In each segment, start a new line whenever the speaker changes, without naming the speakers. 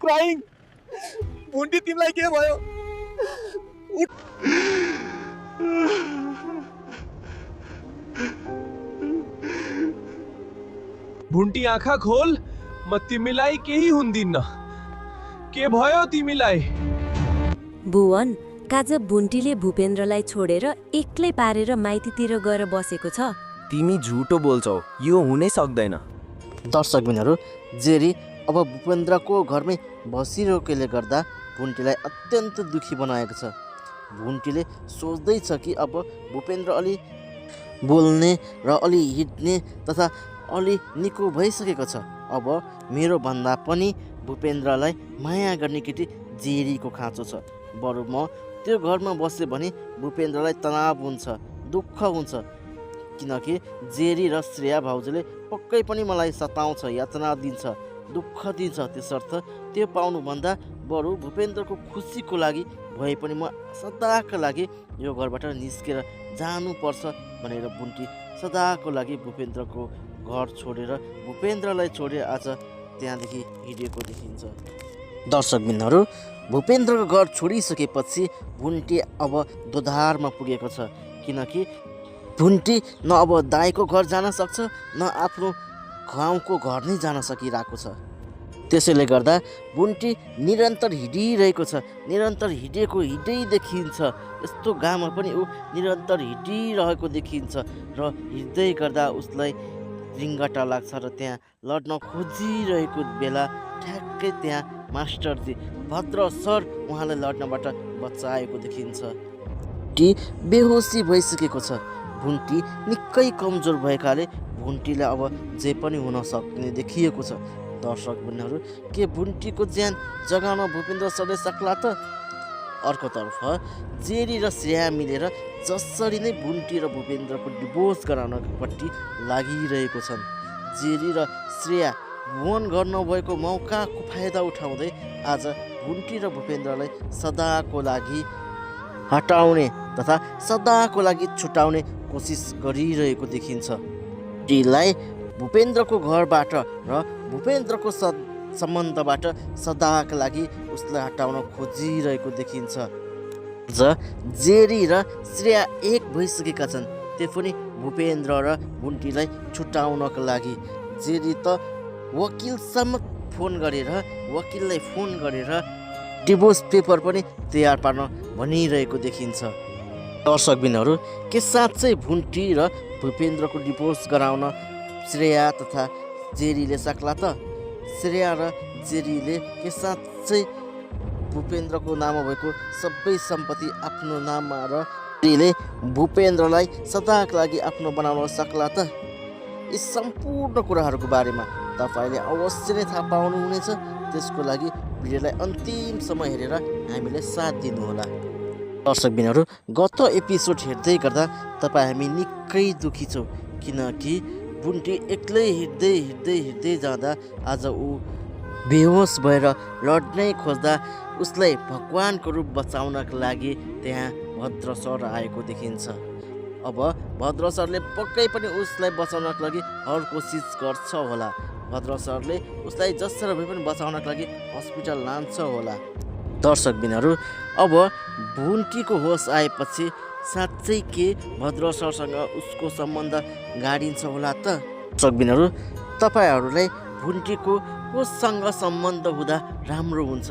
Crying. भुन्टी तिमीलाई के भयो? भुन्टी आँखा खोल, म तिमीलाई केही हुँदिन्न। के भयो तिमीलाई?
भुवन, काज भुन्टीले भूपेन्द्रलाई छोडेर एक्लै पारेर माइतीतिर गएर बसेको छ।
तिमी झुटो बोल्छौ, यो हुनै सक्दैन।
दर्शकबिनहरू, जेरी अब भूपेन्द्रको घरमै बसिरहेकोले गर्दा भुन्टीलाई अत्यन्त दुखी बनाएको छ। भुन्टीले सोच्दैछ कि अब भूपेन्द्र अलि बोल्ने र अलि हिँड्ने तथा अलि निको भइसकेको छ। अब मेरो भन्दा पनि भूपेन्द्रलाई माया गर्ने केटी जेरीको खाँचो छ। बरु म त्यो घरमा बस्यो भने भूपेन्द्रलाई तनाव हुन्छ, दुःख हुन्छ, किनकि जेरी र श्रेया भाउजूले पक्कै पनि मलाई सताउँछ, यातना दिन्छ, दुःख दिन्छ। त्यसर्थ त्यो पाउनुभन्दा बरु भूपेन्द्रको खुसीको लागि भए पनि म सदाको लागि यो घरबाट निस्केर जानुपर्छ भनेर भुन्टी सदाको लागि भूपेन्द्रको घर छोडेर भूपेन्द्रलाई छोडेर आज त्यहाँदेखि हिँडेको देखिन्छ। दर्शकबिनहरू, भूपेन्द्रको घर छोडिसकेपछि भुन्टी अब दोधारमा पुगेको छ, किनकि भुन्टी न अब दाइको घर जान सक्छ न आफ्नो गाउँको घर नै जान सकिरहेको छ। त्यसैले गर्दा भुन्टी निरन्तर हिँडिरहेको छ, निरन्तर हिँड्दै देखिन्छ। यस्तो गाउँमा पनि ऊ निरन्तर हिँडिरहेको देखिन्छ र हिँड्दै गर्दा उसलाई रिङ्गटा लाग्छ र त्यहाँ लड्न खोजिरहेको बेला ठ्याक्कै त्यहाँ मास्टरजी भद्र सर उहाँलाई लड्नबाट बचाएको देखिन्छ। भुन्टी बेहोसी भइसकेको छ। भुन्टी निकै कमजोर भएकाले भुन्टीलाई अब जे पनि हुन सक्ने देखिएको छ। दर्शकबिनहरू, के भुन्टीको ज्यान जगाउन भूपेन्द्र सरले सक्ला त? अर्कोतर्फ जेरी र श्रेया मिलेर जसरी नै भुन्टी र भूपेन्द्रको डिभोर्स गराउनपट्टि लागिरहेको छन्। जेरी र श्रेया भुवन घर नभएको मौकाको फाइदा उठाउँदै आज भुन्टी र भूपेन्द्रलाई सदाको लागि हटाउने तथा सदाको लागि छुटाउने कोसिस गरिरहेको देखिन्छ। भुन्टीलाई भूपेन्द्रको घरबाट र भूपेन्द्रको सम्बन्धबाट सदाका लागि उसलाई हटाउन खोजिरहेको देखिन्छ। जेरी र श्रेया एक भइसकेका छन्, त्यो पनि भूपेन्द्र र भुन्टीलाई छुटाउनका लागि। जेरी त वकिललाई फोन गरेर डिभोर्स पेपर पनि तयार पार्न भनिरहेको देखिन्छ। दर्शकबिनहरू, के साँच्चै भुन्टी र भूपेन्द्रको डिभोर्स गराउन श्रेया तथा जेरीले सक्ला त? श्रेया र जेरीले के साँच्चै भूपेन्द्रको नाममा भएको सबै सम्पत्ति आफ्नो नाममा र जेरीले भूपेन्द्रलाई सदाका लागि आफ्नो बनाउन सक्ला त? यी सम्पूर्ण कुराहरूको बारेमा तपाईँले अवश्य नै थाहा पाउनुहुनेछ। त्यसको लागि भिडियोलाई अन्तिमसम्म हेरेर हामीलाई साथ दिनुहोला। दर्शकबिनहरू, गत एपिसोड हेर्दै गर्दा हामी निकै दुखी छौँ, किनकि भुन्टी एक्लै हिँड्दै जाँदा आज ऊ बेहोस भएर लड्नै खोज्दा उसलाई भगवानको रूप बचाउनका लागि त्यहाँ भद्र सर आएको देखिन्छ। अब भद्र सरले पक्कै पनि उसलाई बचाउनका लागि हर कोसिस गर्छ होला। भद्र सरले उसलाई जसरी भए पनि बचाउनका लागि हस्पिटल लान्छ होला। दर्शकबिनहरू, अब भुन्टीको होस आएपछि साँच्चै के भद्र सरसँग उसको सम्बन्ध गाडिन्छ होला त? दर्शकबिनहरू, तपाईँहरूलाई भुन्टीको कोसँग सम्बन्ध हुँदा राम्रो हुन्छ,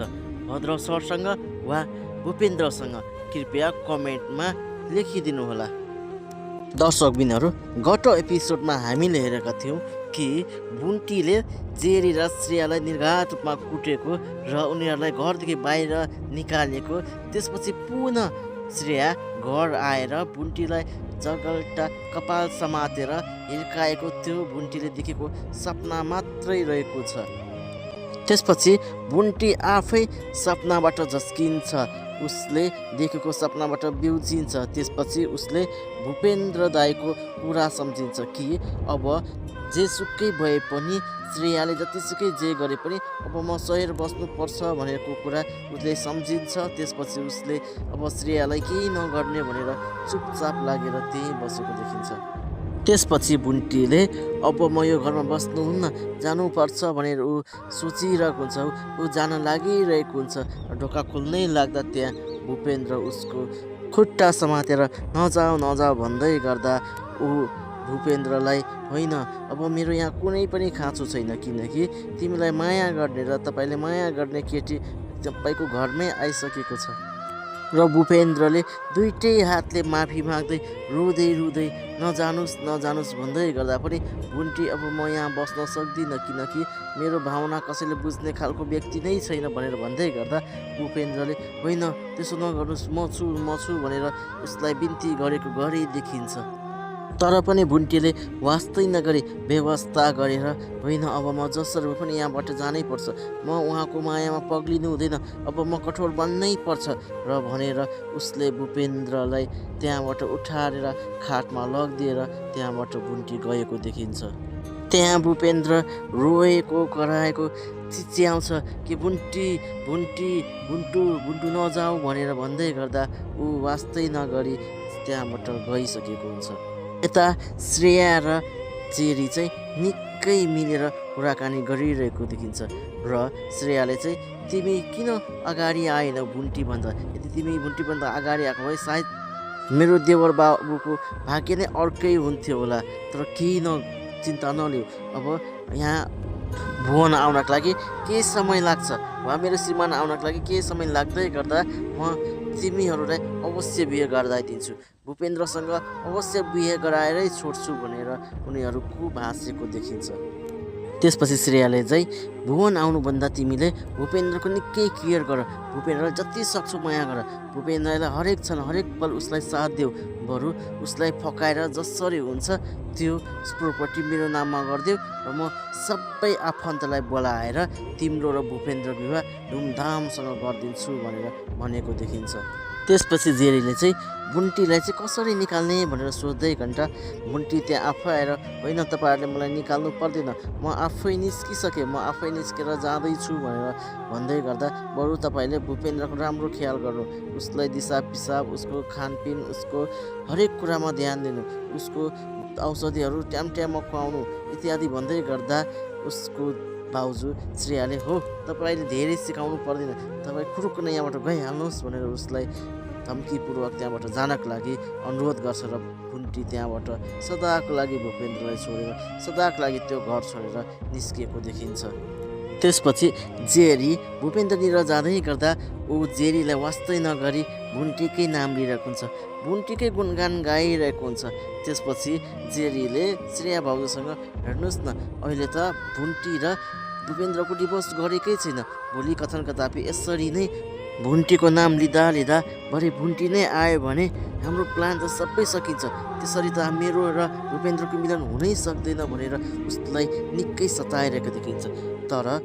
भद्र सरसँग वा भूपेन्द्रसँग? कृपया कमेन्टमा लेखिदिनुहोला। दर्शकबिनहरू, गत एपिसोडमा हामीले हेरेका थियौँ कि भुन्टीले जेरी र श्रेयालाई निर्घात रूपमा कुटेको र उनीहरूलाई घरदेखि बाहिर निकालेको। त्यसपछि पुनः श्रेया घर आएर भुन्टीलाई जगल्टा कपाल समातेर हिर्काएको त्यो भुन्टीले देखेको सपना मात्रै रहेको छ। त्यसपछि भुन्टी आफै सपनाबाट झस्किन्छ, उसले देखेको सपनाबाट बिउजिन्छ। त्यसपछि उसले भूपेन्द्र दाइको कुरा सम्झिन्छ कि अब जेसुकै भए पनि श्रेयाले जतिसुकै जे गरे पनि अब म सहेर बस्नुपर्छ भनेको कुरा उसले सम्झिन्छ। त्यसपछि उसले अब श्रेयालाई केही नगर्ने भनेर चुपचाप लागेर त्यहीँ बसेको देखिन्छ। त्यसपछि बुन्टीले अब म यो घरमा बस्नुहुन्न, जानुपर्छ भनेर ऊ सोचिरहेको हुन्छ। ऊ जान लागिरहेको हुन्छ। ढोका खोल्नै लाग्दा त्यहाँ भूपेन्द्र उसको खुट्टा समातेर नजाऊ नजाऊ भन्दै गर्दा ऊ भूपेन्द्रलाई होइन, अब मेरो यहाँ कुनै पनि खाँचो छैन, किनकि तिमीलाई माया गर्ने र तपाईँले माया गर्ने केटी तपाईँको घरमै आइसकेको छ। र भूपेन्द्रले दुइटै हातले माफी माग्दै रुँदै रुँदै नजानुस् भन्दै गर्दा पनि बुन्टी अब म यहाँ बस्न सक्दिनँ, किनकि मेरो भावना कसैले बुझ्ने खालको व्यक्ति नै छैन भनेर भन्दै गर्दा भूपेन्द्रले होइन त्यसो नगर्नुहोस्, म छु भनेर उसलाई बिन्ती गरेको गरी देखिन्छ। तर पनि बुन्टीले वास्तै नगरी व्यवस्था गरेर होइन, अब म जसरी पनि यहाँबाट जानै पर्छ, म उहाँको मायामा पग्लिनु हुँदैन, अब म कठोर बन्नै पर्छ र भनेर उसले भूपेन्द्रलाई त्यहाँबाट उठाएर खाटमा लगिदिएर त्यहाँबाट बुन्टी गएको देखिन्छ। त्यहाँ भूपेन्द्र रोएको कराएको चिच्याउँछ कि बुन्टु नजाऊ भनेर भन्दै गर्दा ऊ वास्तै नगरी त्यहाँबाट गइसकेको हुन्छ। यता श्रेया र जेरी चाहिँ निकै मिलेर कुराकानी गरिरहेको देखिन्छ र श्रेयाले चाहिँ तिमी किन अगाडि आएनौ बुन्टीभन्दा, यदि तिमी बुन्टीभन्दा अगाडि आएको भए सायद मेरो देवर बाबुको भाग्य नै अर्कै हुन्थ्यो होला। तर केही चिन्ता नलिऊ, अब यहाँ भुवन आउनको लागि केही समय लाग्छ वा मेरो श्रीमान आउनको लागि केही समय लाग्दै गर्दा म तिमीहरूलाई अवश्य बिहे गराइदिन्छु, भूपेन्द्रसँग अवश्य बिहे गराएरै छोड्छु भनेर उनीहरूको भाषेको देखिन्छ। त्यसपछि श्रेयाले चाहिँ भुवन आउनुभन्दा तिमीले भूपेन्द्रको निकै केयर गर, भूपेन्द्रलाई जति सक्छौ माया गर, भूपेन्द्रलाई हरेक क्षण हरेक पल उसलाई साथ देऊ, बरु उसलाई फकाएर जसरी हुन्छ त्यो प्रोपर्टी मेरो नाममा गरिदेऊ र म सबै आफन्तलाई बोलाएर तिम्रो र भूपेन्द्रको विवाह धुमधामसँग गरिदिन्छु भनेर भनेको देखिन्छ। त्यसपछि जेरीले चाहिँ बुन्टीलाई चाहिँ कसरी निकाल्ने भनेर सोध्दै घन्टा बुन्टी त्यहाँ आफै आएर होइन तपाईँहरूले मलाई निकाल्नु पर्दैन, म आफै निस्किसकेँ, म आफै निस्केर जाँदैछु भनेर भन्दै गर्दा बरु तपाईँले भूपेन्द्रको राम्रो ख्याल गर्नु, उसलाई दिसा पिसाब, उसको खानपिन, उसको हरेक कुरामा ध्यान दिनु, उसको औषधिहरू टाइममा खुवाउनु इत्यादि भन्दै गर्दा उसको भाउजू श्रेयाले हो तपाईँले धेरै सिकाउनु पर्दैन, तपाईँ खुरुक्क नै यहाँबाट गइहाल्नुहोस् भनेर उसलाई धम्कीपूर्वक त्यहाँबाट जानका लागि अनुरोध गर्छ र बुन्टी त्यहाँबाट सदाको लागि भूपेन्द्रलाई छोडेर सदाको लागि त्यो घर छोडेर निस्किएको देखिन्छ। त्यसपछि जेरी भूपेन्द्रनिर जाँदै गर्दा ऊ जेरीलाई वास्तै नगरी बुन्टीकै नाम लिइरहेको हुन्छ, बुन्टीकै गुणगान गाइरहेको हुन्छ। त्यसपछि जेरीले श्रेया भाउजूसँग हेर्नुहोस् न, अहिले त बुन्टी र भूपेन्द्रको डिभोर्स गरेकै छैन, भोलि कथन कदापि यसरी नै बुन्टीको नाम लिँदा भरे बुन्टी नै आयो भने हाम्रो प्लान त सबै सकिन्छ, त्यसरी त मेरो र भूपेन्द्रको मिलन हुनै सक्दैन भनेर उसलाई निकै सताइरहेको देखिन्छ। तर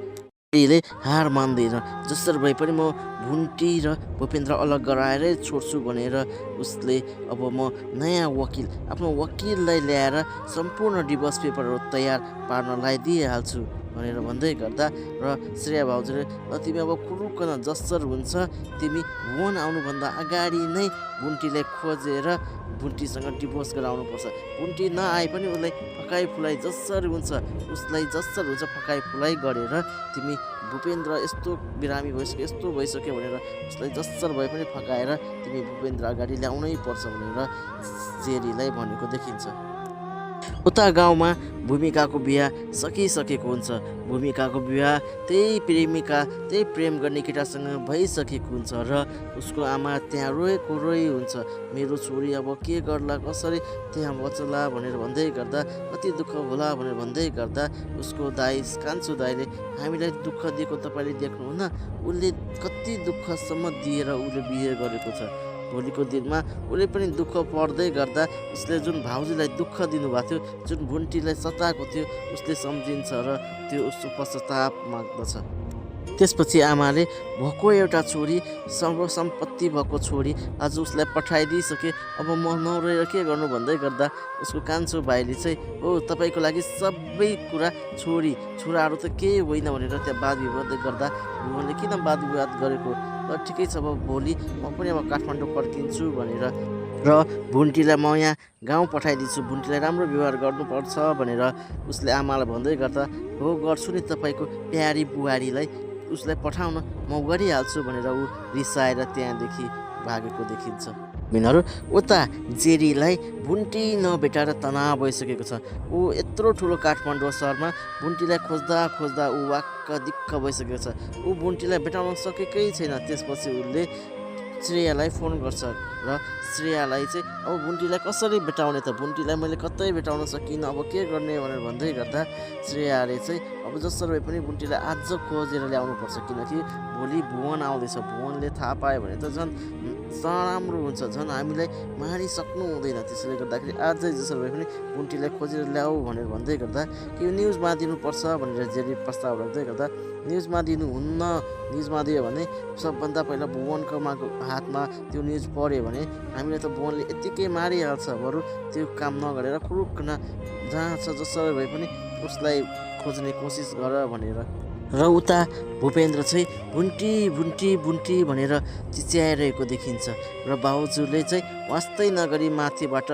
ले हार मान्दैन, जसरी भए पनि म बुन्टी र भूपेन्द्र अलग गराएरै छोड्छु भनेर उसले अब म नयाँ वकिल आफ्नो वकिललाई ल्याएर सम्पूर्ण डिभोर्स पेपरहरू तयार पार्न लगाइदिइहाल्छु भनेर भन्दै गर्दा र श्रेया भाउजूले तिमी अब कुरुक्क न, जसरी हुन्छ तिमी भुवन आउनुभन्दा अगाडि नै बुन्टीलाई खोजेर बुन्टीसँग डिभोर्स गराउनुपर्छ, बुन्टी नआए पनि उसलाई फकाइ फुलाइ जसरी हुन्छ उसलाई जसरी हुन्छ फकाइ फुलाइ गरेर तिमी भूपेन्द्र यस्तो बिरामी भइसक्यो यस्तो भइसक्यो भनेर उसलाई जसरी भए पनि फकाएर तिमी भूपेन्द्र अगाडि ल्याउनै पर्छ भनेर जेरीलाई भनेको देखिन्छ। उता गाउँमा भूमिकाको बिहा सकिसकेको हुन्छ। भूमिकाको बिहा त्यही प्रेमिका त्यही प्रेम गर्ने केटासँग भइसकेको हुन्छ र उसको आमा त्यहाँ रोई हुन्छ, मेरो छोरी अब के गर्ला कसरी त्यहाँ बच्चला भनेर भन्दै गर्दा कति दुःख होला भनेर भन्दै गर्दा उसको दाइ कान्छो दाइले हामीलाई दुःख दिएको तपाईँले देख्नुहुन्न, उसले कति दुःखसम्म दिएर उसले बिहे गरेको छ, भोलिको दिनमा उसले पनि दुःख पर्दै गर्दा उसले जुन भाउजूलाई दुःख दिनुभएको थियो, जुन बुन्टीलाई सताएको थियो उसले सम्झिन्छ र त्यो उसको पश्चाताप माग्दछ। त्यसपछि आमाले भएको एउटा छोरी सर्वसम्पत्ति भएको छोरी आज उसलाई पठाइदिइसके, अब म नरहेर के गर्नु भन्दै गर्दा उसको कान्छो भाइले चाहिँ हो तपाईँको लागि सबै कुरा छोराहरू त केही होइन भनेर त्यहाँ वाद विवाद गर्दा उहाँले किन वाद विवाद गरेको, ठिकै छ अब भोलि म पनि अब काठमाडौँ फर्किन्छु भनेर र भुन्टीलाई म यहाँ गाउँ पठाइदिन्छु, भुन्टीलाई राम्रो व्यवहार गर्नुपर्छ भनेर उसले आमालाई भन्दै गर्दा हो गर्छु नि तपाईँको प्यारी बुहारीलाई उसलाई पठाउन म गरिहाल्छु भनेर ऊ रिसाएर त्यहाँदेखि भागेको देखिन्छ। मिनहरू उता जेरीलाई भुन्टी नभेटाएर तनाव भइसकेको छ। ऊ यत्रो ठुलो काठमाडौँ सहरमा भुन्टीलाई खोज्दा खोज्दा ऊ वाक्क दिक्क भइसकेको छ। ऊ भुन्टीलाई भेटाउन सकेकै छैन। त्यसपछि उसले श्रेयालाई फोन गर्छ र श्रेयालाई चाहिँ अब भुन्टीलाई कसरी भेटाउने त, भुन्टीलाई मैले कतै भेटाउन सकिनँ, अब के गर्ने भनेर भन्दै गर्दा श्रेयाले चाहिँ अब जसरी भए पनि भुन्टीलाई आज खोजेर ल्याउनुपर्छ, किनकि भोलि भुवन आउँदैछ, भुवनले थाहा पायो भने त झन् राम्रो हुन्छ, झन् हामीलाई मारिसक्नु हुँदैन। त्यसैले गर्दाखेरि आजै जसरी भए पनि भुन्टीलाई खोजेर ल्याऊ भनेर भन्दै गर्दा कि न्युजमा दिनुपर्छ भनेर जेरी प्रस्ताव राख्दै गर्दा न्युजमा दिनुहुन्न, न्युजमा दियो भने सबभन्दा पहिला भुवनको हातमा त्यो न्युज पढ्यो भने हामीलाई त भुवनले यत्तिकै मारिहाल्छ, बरु त्यो काम नगरेर खुरुक्न जहाँ छ जसरी भए पनि उसलाई खोज्ने कोसिस गर भनेर। र उता भूपेन्द्र चाहिँ भुन्टी भुन्टी भुन्टी भनेर चिच्याइरहेको देखिन्छ र बाउजूले चाहिँ वास्तै नगरी माथिबाट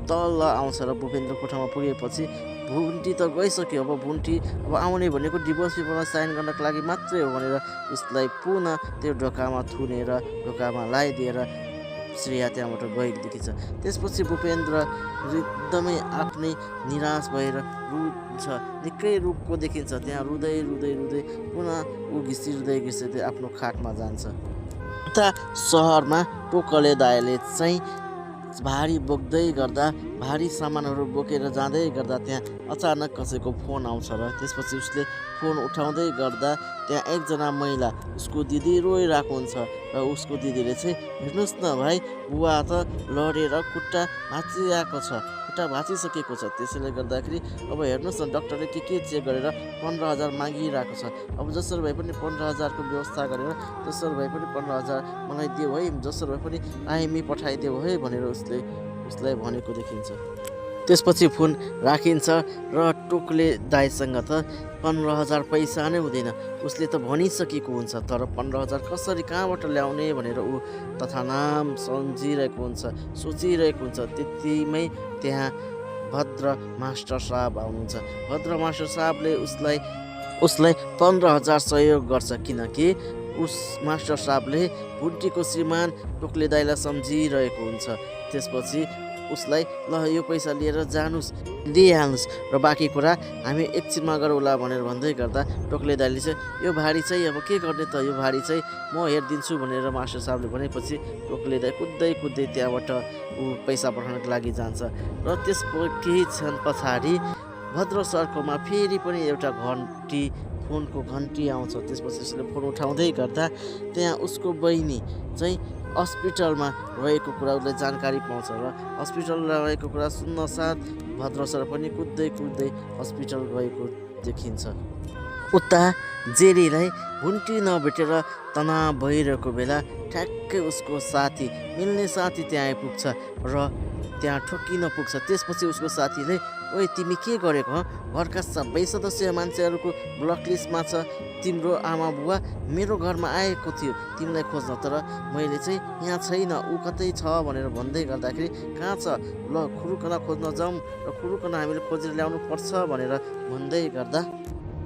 तल आउँछ र भूपेन्द्र कोठामा पुगेपछि भुन्टी त गइसक्यो, अब भुन्टी अब आउने भनेको डिभोर्स पेपरमा साइन गर्नको लागि मात्रै हो भनेर उसलाई पुनः त्यो ढोकामा थुनेर ढोकामा लगाइदिएर श्रेया त्यहाँबाट गएको देखिन्छ। त्यसपछि भूपेन्द्र एकदमै आफ्नै निराश भएर रुन्छ, निकै रुखको देखिन्छ। त्यहाँ रुँदै रुँदै रुँदै पुनः ऊ घिसिर्दै आफ्नो खाटमा जान्छ। उता सहरमा टोकले दाइले चाहिँ भारी बोक्दै गर्दा भारी सामानहरू बोकेर जाँदै गर्दा त्यहाँ अचानक कसैको फोन आउँछ र त्यसपछि उसले फोन उठाउँदै गर्दा त्यहाँ एकजना महिला उसको दिदी रोइरहेको हुन्छ र उसको दिदीले चाहिँ हेर्नुहोस् न भाइ, बुवा त लडेर खुट्टा भाँचिरहेको छ, खुट्टा भाँचिसकेको छ, त्यसैले गर्दाखेरि अब हेर्नुहोस् न डक्टरले के चेक गरेर 15,000 मागिरहेको छ, अब जसरी भए पनि 15,000को व्यवस्था गरेर जसरी भए पनि 15,000 मलाई देऊ है, जसरी भए पनि आइमी पठाइदेऊ है भनेर उसलाई भनेको देखिन्छ। त्यसपछि फोन राखिन्छ र टोकले दाइसँग त 15,000 पैसा नै हुँदैन, उसले त भनिसकेको हुन्छ, तर 15,000 कसरी कहाँबाट ल्याउने भनेर ऊ तथानाम सम्झिरहेको हुन्छ, सोचिरहेको हुन्छ। त्यतिमै त्यहाँ भद्र मास्टर साहब आउनुहुन्छ। भद्र मास्टर साहबले उसलाई 15,000 सहयोग गर्छ, किनकि उस मास्टर साहबले भुन्टीको श्रीमान टोकले दाइलाई सम्झिरहेको हुन्छ। त्यसपछि उसलाई ल यो पैसा लिएर जानुस्, दिइहाल्नुहोस् र बाँकी कुरा हामी एकछिनमा गरौँला भनेर भन्दै गर्दा टोकले दाइले चाहिँ यो भारी चाहिँ अब के गर्ने त, यो भारी चाहिँ म हेरिदिन्छु भनेर मास्टर साहबले भनेपछि टोकले दाइ कुद्दै त्यहाँबाट ऊ पैसा पठाउनको लागि जान्छ र त्यसको केही क्षण पछाडि भद्र सरकोमा फेरि पनि एउटा फोनको घन्टी आउँछ। त्यसपछि उसले फोन उठाउँदै गर्दा त्यहाँ उसको बहिनी चाहिँ हस्पिटलमा रहेको कुरा उसले जानकारी पाउँछ र हस्पिटलमा रहेको कुरा सुन्न साथ भद्र सर पनि कुद्दै हस्पिटल गएको देखिन्छ। उता जेरीलाई भुन्टी नभेटेर तनाव भइरहेको बेला ठ्याक्कै उसको साथी मिल्ने साथी त्यहाँ आइपुग्छ र त्यहाँ ठोकिन पुग्छ। त्यसपछि उसको साथीले ओए तिमी के गरेको हँ, घरका सबै सदस्य मान्छेहरूको ब्लक लिस्टमा छ, तिम्रो आमा बुवा मेरो घरमा आएको थियो तिमीलाई खोज्न, तर मैले चाहिँ यहाँ छैन, ऊ कतै छ भनेर भन्दै गर्दाखेरि कहाँ छ ल खुरुकन खोज्न जाउँ र खुरुकन हामीले खोजेर ल्याउनु पर्छ भनेर भन्दै गर्दा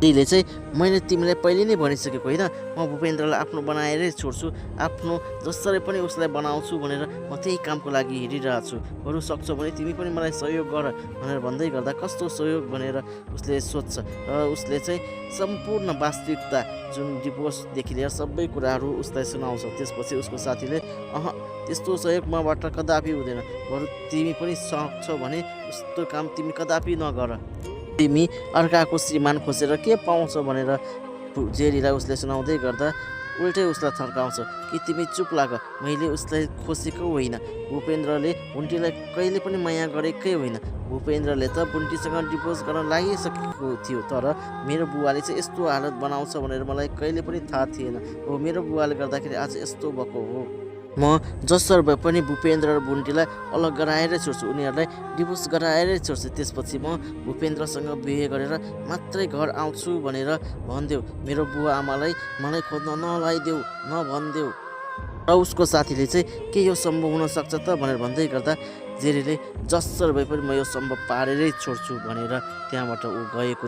दिदीले चाहिँ मैले तिमीलाई पहिले नै भनिसकेको होइन, म भूपेन्द्रलाई आफ्नो बनाएरै छोड्छु, आफ्नो जसरी पनि उसलाई बनाउँछु भनेर म त्यही कामको लागि हिँडिरहेको छु, बरु सक्छौ भने तिमी पनि मलाई सहयोग गर भनेर भन्दै गर्दा कस्तो सहयोग भनेर उसले सोध्छ र उसले चाहिँ सम्पूर्ण वास्तविकता जुन डिभोर्सदेखि लिएर सबै कुराहरू उसलाई सुनाउँछ। त्यसपछि उसको साथीले त्यस्तो सहयोग मबाट कदापि हुँदैन, बरु तिमी पनि सक्छौ भने उस्तो काम तिमी कदापि नगर, तिमी अर्काको श्रीमान खोजेर के पाउँछ भनेर जेरीलाई उसले सुनाउँदै गर्दा उल्टै उसलाई थर्काउँछ कि तिमी चुप लाग, मैले उसलाई खोसेको होइन, भूपेन्द्रले भुन्टीलाई कहिले पनि माया गरेकै होइन, भूपेन्द्रले त भुन्टीसँग डिभोर्स गर्न लागिसकेको थियो, तर मेरो बुवाले चाहिँ यस्तो हालत बनाउँछ भनेर मलाई कहिले पनि थाहा थिएन, हो मेरो बुवाले गर्दाखेरि आज यस्तो भएको हो, म जसरी भए पनि भूपेन्द्र र भुन्टीलाई अलग गराएरै छोड्छु, उनीहरूलाई डिभोर्स गराएरै छोड्छु, त्यसपछि म भूपेन्द्रसँग बिहे गरेर मात्रै घर आउँछु भनेर भनिदेऊ, मेरो बुवा आमालाई मलाई खोज्न नलाइदेऊ, नभनिदेऊ। र र उसको साथीले चाहिँ के यो सम्भव हुनसक्छ त भनेर भन्दै गर्दा जेरीले जसरी भए पनि म यो सम्भव पारेरै छोड्छु भनेर त्यहाँबाट ऊ गएको